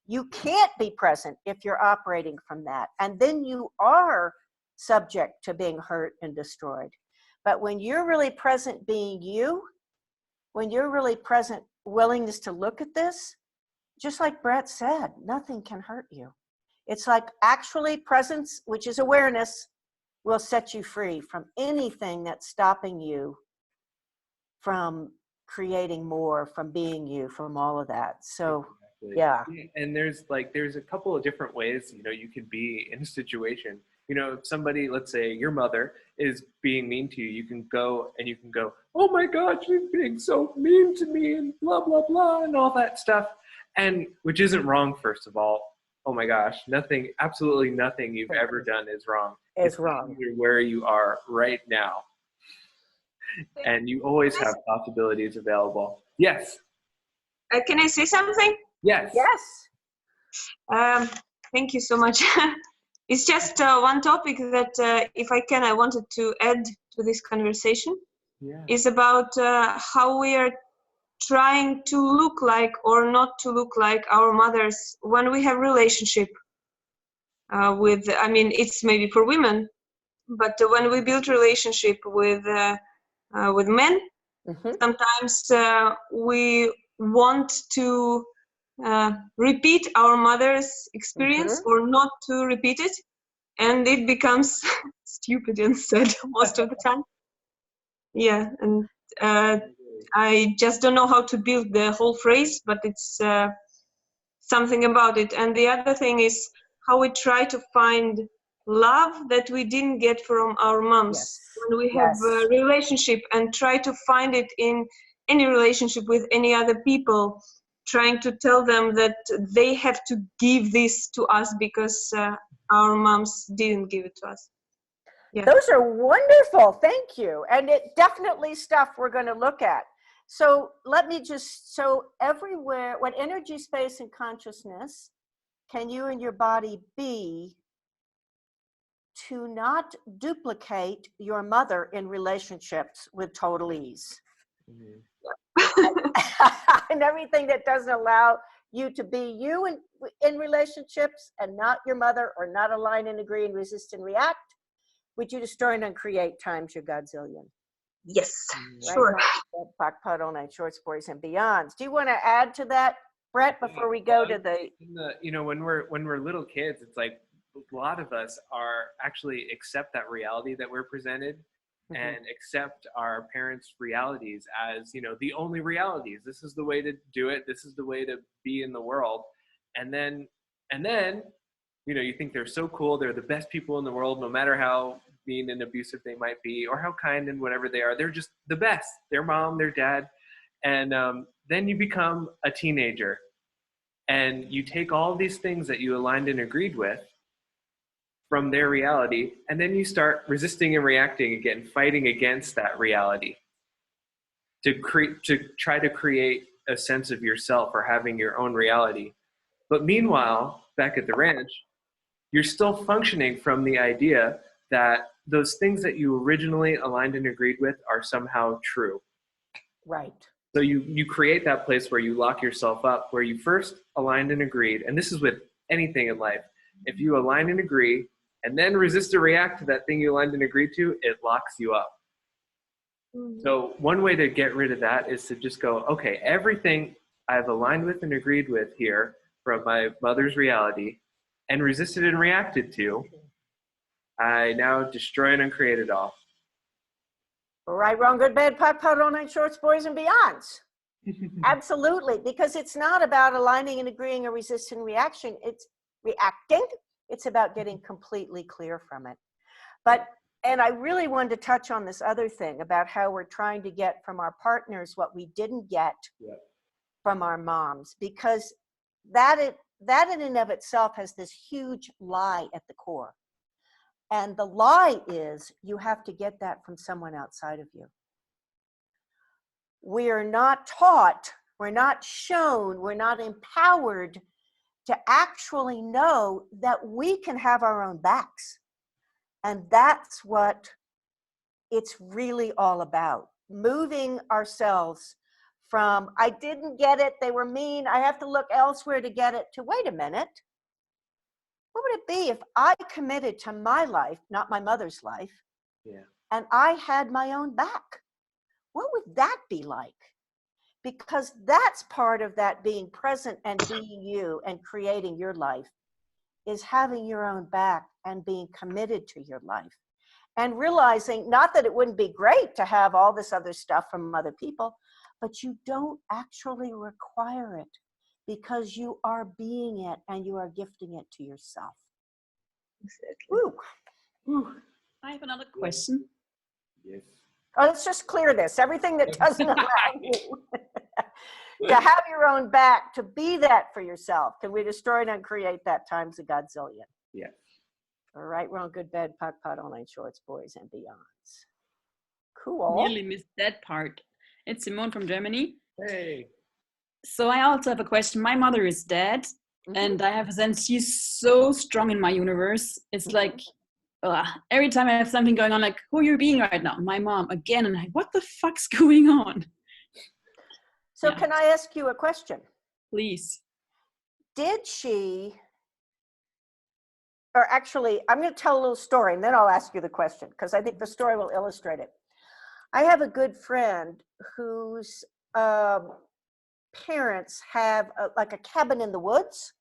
You can't be present if you're operating from that. And then you are subject to being hurt and destroyed. But when you're really present being you, when you're really present, willingness to look at this, just like Bret said, nothing can hurt you. It's like actually presence, which is awareness, will set you free from anything that's stopping you from creating more, from being you, from all of that. So, yeah. And there's a couple of different ways, you can be in a situation. If somebody, let's say your mother, is being mean to you, you can go, oh my God, she's being so mean to me and blah, blah, blah, and all that stuff. And which isn't wrong, first of all. Oh my gosh, absolutely nothing you've ever done is wrong. It's wrong. You're where you are right now. And you always have possibilities available. Yes. Can I say something? Yes. Yes. Thank you so much. It's just one topic that, if I can, I wanted to add to this conversation. Yeah. Is about how we are trying to look like or not to look like our mothers when we have relationship with, it's maybe for women, but when we build relationship with men, sometimes we want to repeat our mother's experience or not to repeat it, and it becomes stupid and sad most of the time. Yeah, and I just don't know how to build the whole phrase, but it's something about it. And the other thing is how we try to find love that we didn't get from our moms. Yes. When we have a relationship and try to find it in any relationship with any other people, trying to tell them that they have to give this to us because our moms didn't give it to us. Yeah. Those are wonderful. Thank you. And it definitely stuff we're going to look at. So let me just, so everywhere, what energy, space, and consciousness can you and your body be to not duplicate your mother in relationships with total ease? And everything that doesn't allow you to be you in relationships and not your mother, or not align and agree and resist and react, would you destroy and uncreate times your godzillion? Yes, Right? sure. Pot, all night, short stories and beyonds. Do you want to add to that, Bret, before we go to the? You know, when we're little kids, it's like a lot of us are actually accept that reality that we're presented, and accept our parents' realities as, you know, the only realities. This is the way to do it. This is the way to be in the world. And then, you know, you think they're so cool. They're the best people in the world, no matter how mean and abusive they might be, or how kind and whatever they are. They're just the best. Their mom, their dad. And then you become a teenager, and you take all these things that you aligned and agreed with from their reality, and then you start resisting and reacting again, fighting against that reality to try to create a sense of yourself or having your own reality. But meanwhile, back at the ranch, you're still functioning from the idea that those things that you originally aligned and agreed with are somehow true. Right. So you create that place where you lock yourself up, where you first aligned and agreed, and this is with anything in life. If you align and agree, and then resist or react to that thing you aligned and agreed to, it locks you up. So one way to get rid of that is to just go, okay, everything I've aligned with and agreed with here from my mother's reality and resisted and reacted to, I now destroy and uncreate it all. Right, wrong, good, bad, pot, all night, shorts, boys, and beyonds. Absolutely, because it's not about aligning and agreeing or resisting reaction. It's reacting. It's about getting completely clear from it. But, and I really wanted to touch on this other thing about how we're trying to get from our partners what we didn't get from our moms, because that in and of itself has this huge lie at the core. And the lie is you have to get that from someone outside of you. We are not taught, we're not shown, we're not empowered to actually know that we can have our own backs. And that's what it's really all about. Moving ourselves from, I didn't get it, they were mean, I have to look elsewhere to get it, to wait a minute. What would it be if I committed to my life, not my mother's life, and I had my own back? What would that be like? Because that's part of that being present and being you and creating your life, is having your own back and being committed to your life. And realizing, not that it wouldn't be great to have all this other stuff from other people, but you don't actually require it, because you are being it and you are gifting it to yourself. Exactly. Woo. Woo. I have another question. Yes. Oh, let's just clear this. Everything that doesn't allow you to have your own back, to be that for yourself. Can we destroy and uncreate that times a godzillion? Yeah. All right, wrong, good, bad, pot, online shorts, boys, and beyonds. Cool. Nearly missed that part. It's Simone from Germany. Hey. So I also have a question. My mother is dead, and I have a sense she's so strong in my universe. It's like every time I have something going on, like, who are you being right now? My mom again, and I'm like, what the fuck's going on? So can I ask you a question? Please. Did she, or actually, I'm going to tell a little story, and then I'll ask you the question, because I think the story will illustrate it. I have a good friend whose parents have like a cabin in the woods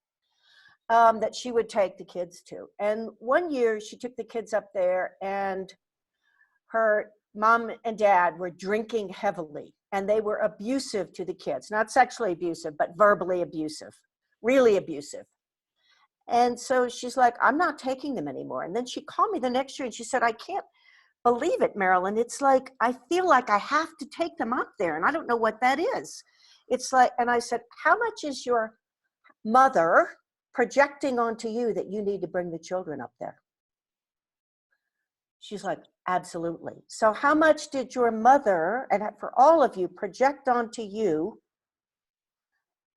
that she would take the kids to. And one year she took the kids up there, and her mom and dad were drinking heavily, and they were abusive to the kids, not sexually abusive, but verbally abusive, really abusive. And so she's like, I'm not taking them anymore. And then she called me the next year and she said, I can't believe it, Marilyn. It's like, I feel like I have to take them up there, and I don't know what that is. It's like, and I said, how much is your mother projecting onto you that you need to bring the children up there? She's like, absolutely. So how much did your mother, and for all of you, project onto you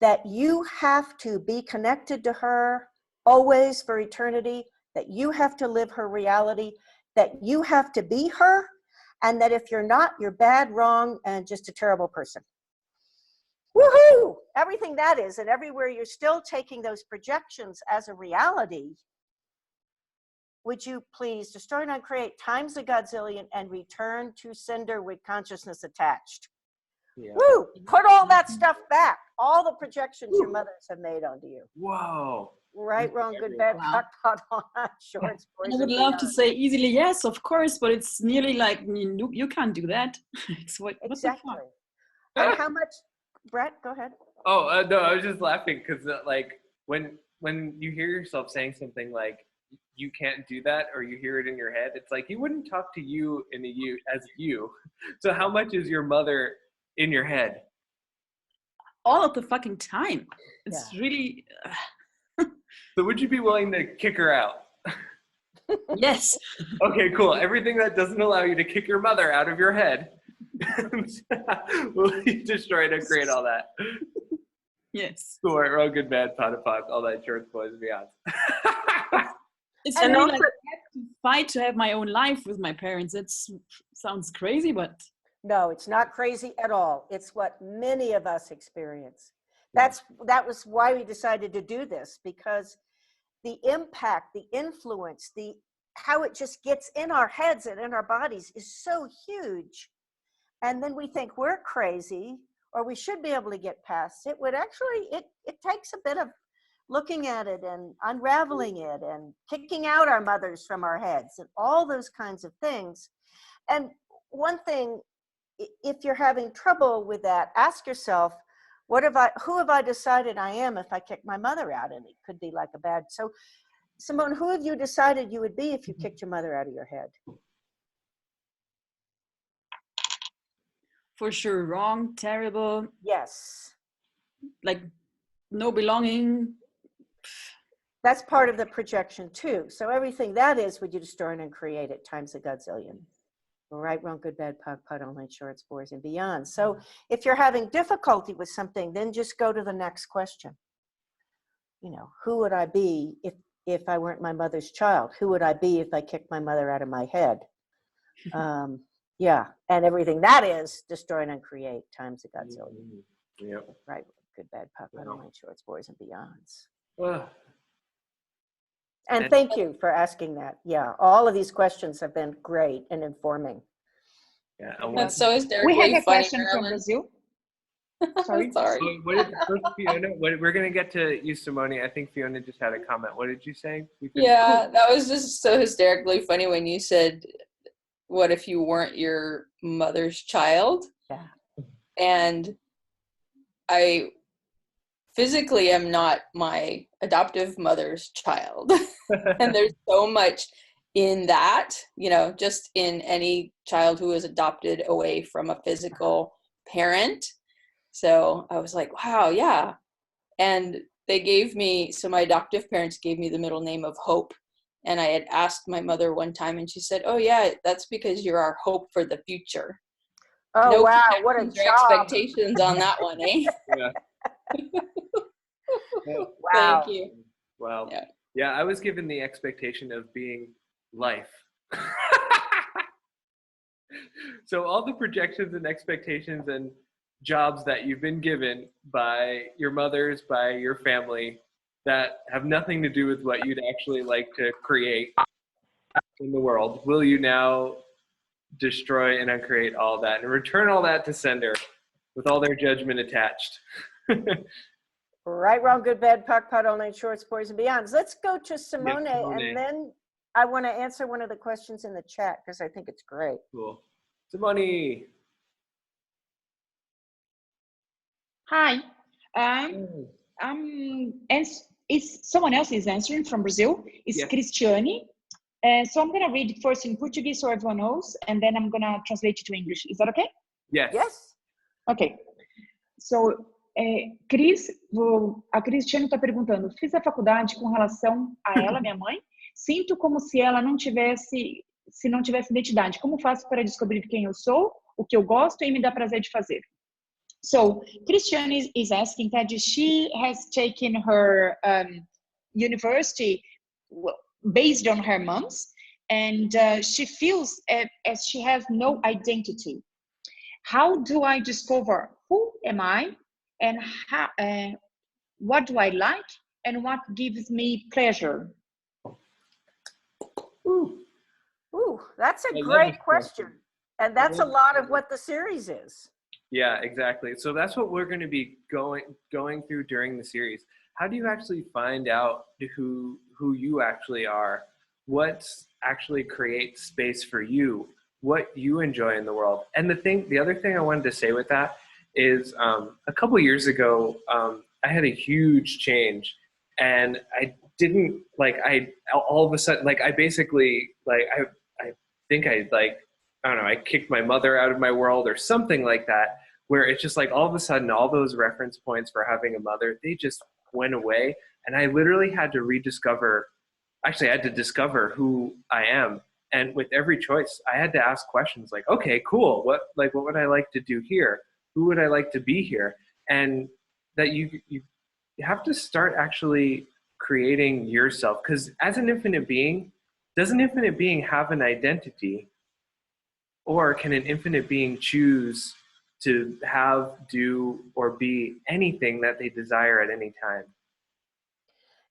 that you have to be connected to her always for eternity, that you have to live her reality, that you have to be her, and that if you're not, you're bad, wrong, and just a terrible person? Woohoo! Everything that is, and everywhere you're still taking those projections as a reality, would you please destroy and uncreate times a godzillion and return to sender with consciousness attached? Yeah. Woo! Put all that stuff back. All the projections your mothers have made onto you. Whoa. Right, wrong, good, bad, Wow. pot, on, shorts, boys, I would and love to beyond. say easily yes, of course, but it's nearly like you can't do that. It's what the Exactly. fuck? And how much, Brett, go ahead. Oh, no, I was just laughing because like when you hear yourself saying something like you can't do that, or you hear it in your head, it's like you wouldn't talk to you in you as you. So how much is your mother in your head? All of the fucking time. It's really So would you be willing to kick her out? yes. Okay, cool. Everything that doesn't allow you to kick your mother out of your head, will you destroy and create all that? Yes. Cool, right, wrong, good, bad, pot, all that shorts, boys, and beyond. It's And really also- like I have to fight to have my own life with my parents. It sounds crazy, but No, it's not crazy at all. It's what many of us experience. That was why we decided to do this, because the impact, the influence, how it just gets in our heads and in our bodies is so huge. And then we think we're crazy, or we should be able to get past it. When actually it takes a bit of looking at it and unraveling it and kicking out our mothers from our heads and all those kinds of things. And one thing, if you're having trouble with that, ask yourself, who have I decided I am if I kick my mother out? And it could be like a bad. So Simone, who have you decided you would be if you kicked your mother out of your head? for sure wrong, terrible, Yes. like no belonging. That's part of the projection too. So everything that is, would you destroy and create it times a godzillion? Right, wrong, good, bad, pot, online, shorts, boys, and beyond. So if you're having difficulty with something, then just go to the next question. You know, who would I be if I weren't my mother's child? Who would I be if I kicked my mother out of my head? Yeah, and everything that is, destroy and uncreate times a godzillion. Yep. Right, good, bad, pot, online, shorts, boys, and beyonds. And thank you for asking that. Yeah, all of these questions have been great and informing. Yeah, That's so hysterically We have a funny, question from Marilyn. Brazil. Sorry. Sorry. So what did first Fiona? We're gonna get to you, Simone. I think Fiona just had a comment. What did you say? Yeah, that was just so hysterically funny when you said, "What if you weren't your mother's child?" Yeah. And I physically am not my adoptive mother's child. And there's so much in that, you know, just in any child who is adopted away from a physical parent. So I was like, wow, yeah. And they gave me, so my adoptive parents gave me the middle name of Hope. And I had asked my mother one time and she said, oh yeah, that's because you're our hope for the future. Oh, No wow, what a projections or job. expectations on that one, eh? Yeah. Wow. Thank you. Wow. Yeah. Yeah, I was given the expectation of being life. So all the projections and expectations and jobs that you've been given by your mothers, by your family, that have nothing to do with what you'd actually like to create in the world, will you now destroy and uncreate all that and return all that to sender with all their judgment attached? Right, wrong, good, bad, pot, online, shorts, boys, and beyonds. Let's go to Simone, Simone. and then I want to answer one of the questions in the chat because I think it's great. Cool. Simone. Hi. It's someone else is answering from Brazil. It's Yeah. Cristiane. So I'm gonna read it first in Portuguese so everyone knows, and then I'm gonna translate it to English. Is that okay? Yes. Yes? Ok. So, A Cristiane está perguntando, fiz a faculdade com relação a ela, minha mãe, sinto como se ela não tivesse identidade. Como faço para descobrir quem eu sou, o que eu gosto e me dá prazer de fazer? So Christiane is asking that she has taken her university based on her mom's, and she feels as she has no identity. How do I discover who am I, and how, what do I like, and what gives me pleasure? Ooh, that's a great question. And that's a lot of what the series is. Yeah, exactly. So that's what we're going to be going through during the series. How do you actually find out who you actually are? What actually creates space for you? What you enjoy in the world? And the other thing I wanted to say with that is a couple years ago, I had a huge change, and I didn't all of a sudden, I basically, I think I don't know, I kicked my mother out of my world or something like that, where it's just like all of a sudden all those reference points for having a mother, they just went away. And I literally had to discover who I am. And with every choice, I had to ask questions like, okay, cool. What would I like to do here? Who would I like to be here? And that you have to start actually creating yourself. Because as an infinite being, does an infinite being have an identity? Or can an infinite being choose to have, do, or be anything that they desire at any time?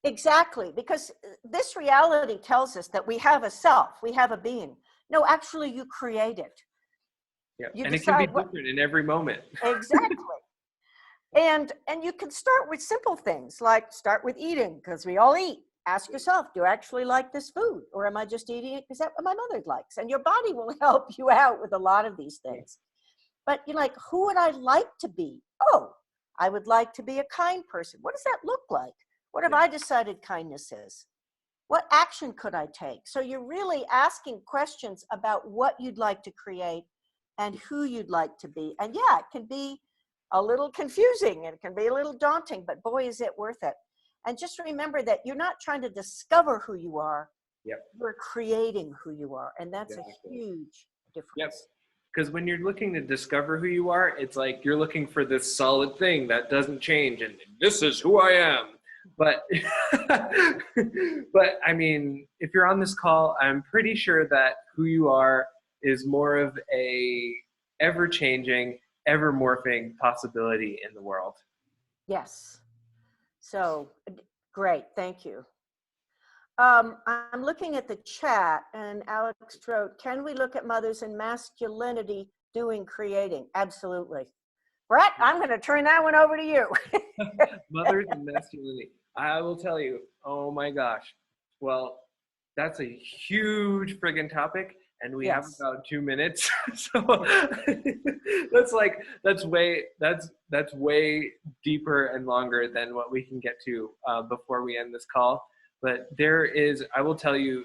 Exactly, because this reality tells us that we have a self, we have a being. No, actually, you create it. Yeah, you and it can be different in every moment. Exactly. And you can start with simple things, like start with eating, because we all eat. Ask yourself, do I actually like this food? Or am I just eating it because that's what my mother likes? And your body will help you out with a lot of these things. But you're like, who would I like to be? Oh, I would like to be a kind person. What does that look like? What have I decided kindness is? What action could I take? So you're really asking questions about what you'd like to create and who you'd like to be. And yeah, it can be a little confusing and it can be a little daunting, but boy, is it worth it. And just remember that you're not trying to discover who you are. Yep. You're creating who you are. And that's a huge difference. Yes. Because when you're looking to discover who you are, it's like you're looking for this solid thing that doesn't change. And this is who I am. But, but I mean, if you're on this call, I'm pretty sure that who you are is more of a ever-changing, ever-morphing possibility in the world. Yes. So great. Thank you. I'm looking at the chat, and Alex wrote, can we look at mothers and masculinity doing creating? Absolutely. Bret, I'm going to turn that one over to you. Mothers and masculinity. I will tell you, oh my gosh. Well, that's a huge friggin' topic, and we have about 2 minutes. So that's way deeper and longer than what we can get to before we end this call. But I will tell you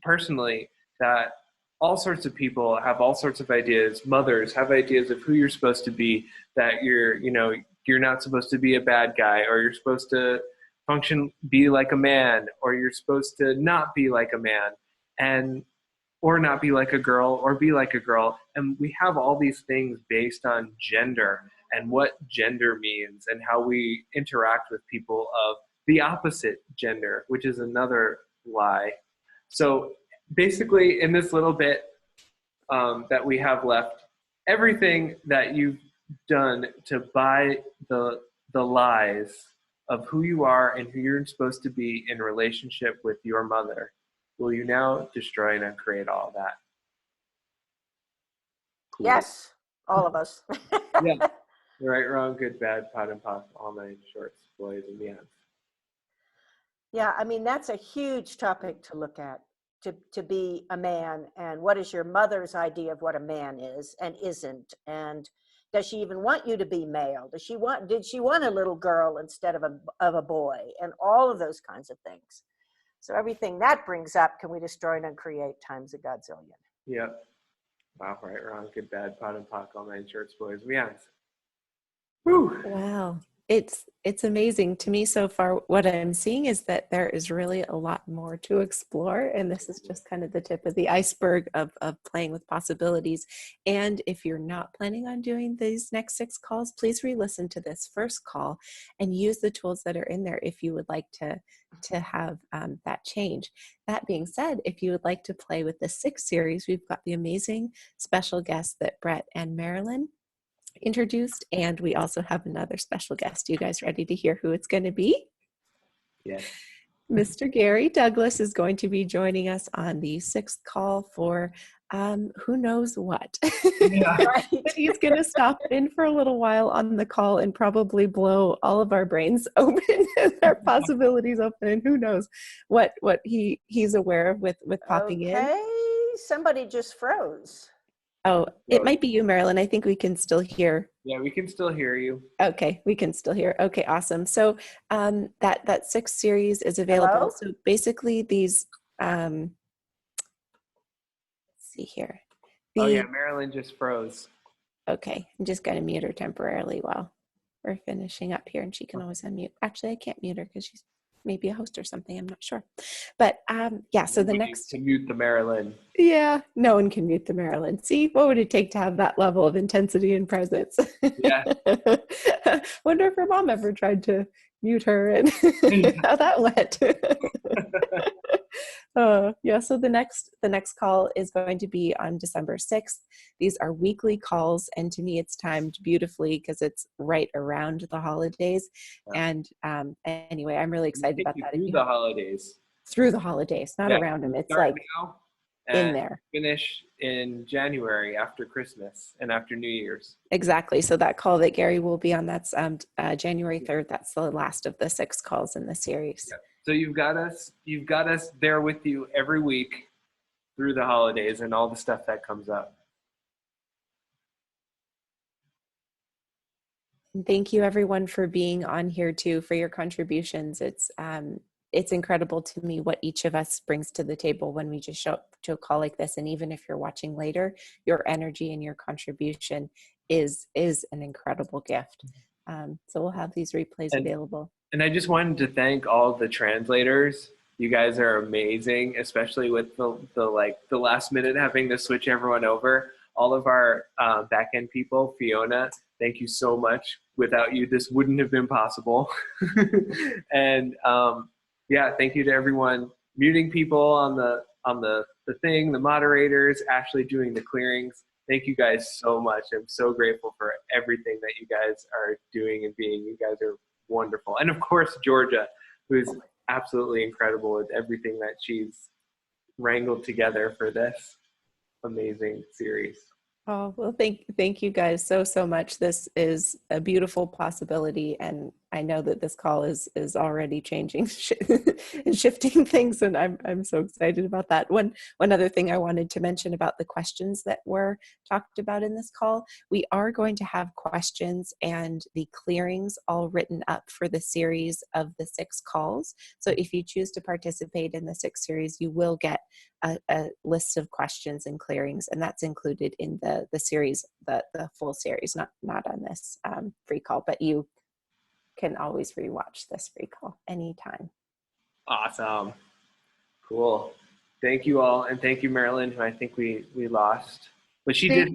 personally that all sorts of people have all sorts of ideas. Mothers have ideas of who you're supposed to be, that you're not supposed to be a bad guy, or you're supposed to be like a man, or you're supposed to not be like a man, or not be like a girl, or be like a girl. And we have all these things based on gender and what gender means and how we interact with people of the opposite gender, which is another lie. So basically, in this little bit that we have left, everything that you've done to buy the lies of who you are and who you're supposed to be in relationship with your mother, will you now destroy and uncreate all of that? Cool. Yes, all of us. Yeah. Right, wrong, good, bad, pot and pop, all night, shorts, boys, and beyond. Yeah, I mean, that's a huge topic to look at, to be a man, and what is your mother's idea of what a man is and isn't, and does she even want you to be male? Did she want a little girl instead of a boy, and all of those kinds of things. So everything that brings up, can we destroy and uncreate times a godzillion? Yep. Wow, right, wrong, good, bad, pot and pock, all night, shorts, boys, and beyond. Whew. Wow. It's amazing to me so far. What I'm seeing is that there is really a lot more to explore, and this is just kind of the tip of the iceberg of playing with possibilities. And if you're not planning on doing these next 6 calls, please re-listen to this first call and use the tools that are in there if you would like to have that change. That being said, if you would like to play with the 6 series, we've got the amazing special guests that Bret and Marilyn introduced, and we also have another special guest. You guys ready to hear who it's going to be? Yes. Mr. Gary Douglas is going to be joining us on the 6th call for who knows what. Yeah. But he's going to stop in for a little while on the call and probably blow all of our brains open and our possibilities open, and who knows what he's aware of with popping in. Okay, somebody just froze. Oh, it might be you, Marilyn. I think we can still hear. Yeah, we can still hear you. Okay, we can still hear. Okay, awesome. So that 6 series is available. Hello? So basically these, let's see here. Oh yeah, Marilyn just froze. Okay, I'm just going to mute her temporarily while we're finishing up here, and she can always unmute. Actually, I can't mute her because she's maybe a host or something. I'm not sure. But yeah, so the next. To mute the Marilyn. Yeah, no one can mute the Marilyn. See, what would it take to have that level of intensity and presence? Yeah. Wonder if her mom ever tried to mute her and how that went. Yeah, so the next call is going to be on December 6th. These are weekly calls, and to me it's timed beautifully because it's right around the holidays. Yeah. And anyway, I'm really excited about that. Through the holidays. Through the holidays, not around them. It's like now in there. Finish in January after Christmas and after New Year's. Exactly. So that call that Gary will be on, that's January 3rd. That's the last of the 6 calls in the series. Yeah. So you've got us there with you every week through the holidays and all the stuff that comes up. And thank you everyone for being on here too, for your contributions. It's incredible to me what each of us brings to the table when we just show up to a call like this. And even if you're watching later, your energy and your contribution is an incredible gift. So we'll have these replays available. And I just wanted to thank all the translators. You guys are amazing, especially with the last minute having to switch everyone over. All of our back end people, Fiona, thank you so much. Without you, this wouldn't have been possible. And yeah, thank you to everyone muting people on the thing, the moderators, Ashley doing the clearings. Thank you guys so much. I'm so grateful for everything that you guys are doing and being. You guys are wonderful. And of course, Georgia, who's absolutely incredible with everything that she's wrangled together for this amazing series. Oh, well, thank you guys so much. This is a beautiful possibility, and I know that this call is already changing and shifting things, and I'm so excited about that. One other thing I wanted to mention about the questions that were talked about in this call, we are going to have questions and the clearings all written up for the series of the 6 calls. So if you choose to participate in the 6 series, you will get a list of questions and clearings, and that's included in the series, the full series, not on this free call, but you can always rewatch this free call anytime. Awesome. Cool. Thank you all, and thank you, Marilyn, who I think we lost, but she did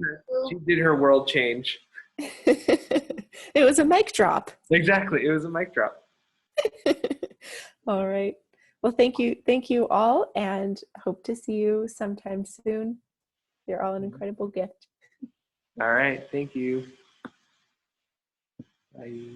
her world change. It was a mic drop. Exactly, it was a mic drop. All right. Well, thank you all, and hope to see you sometime soon. You're all an incredible gift. All right, thank you. Bye.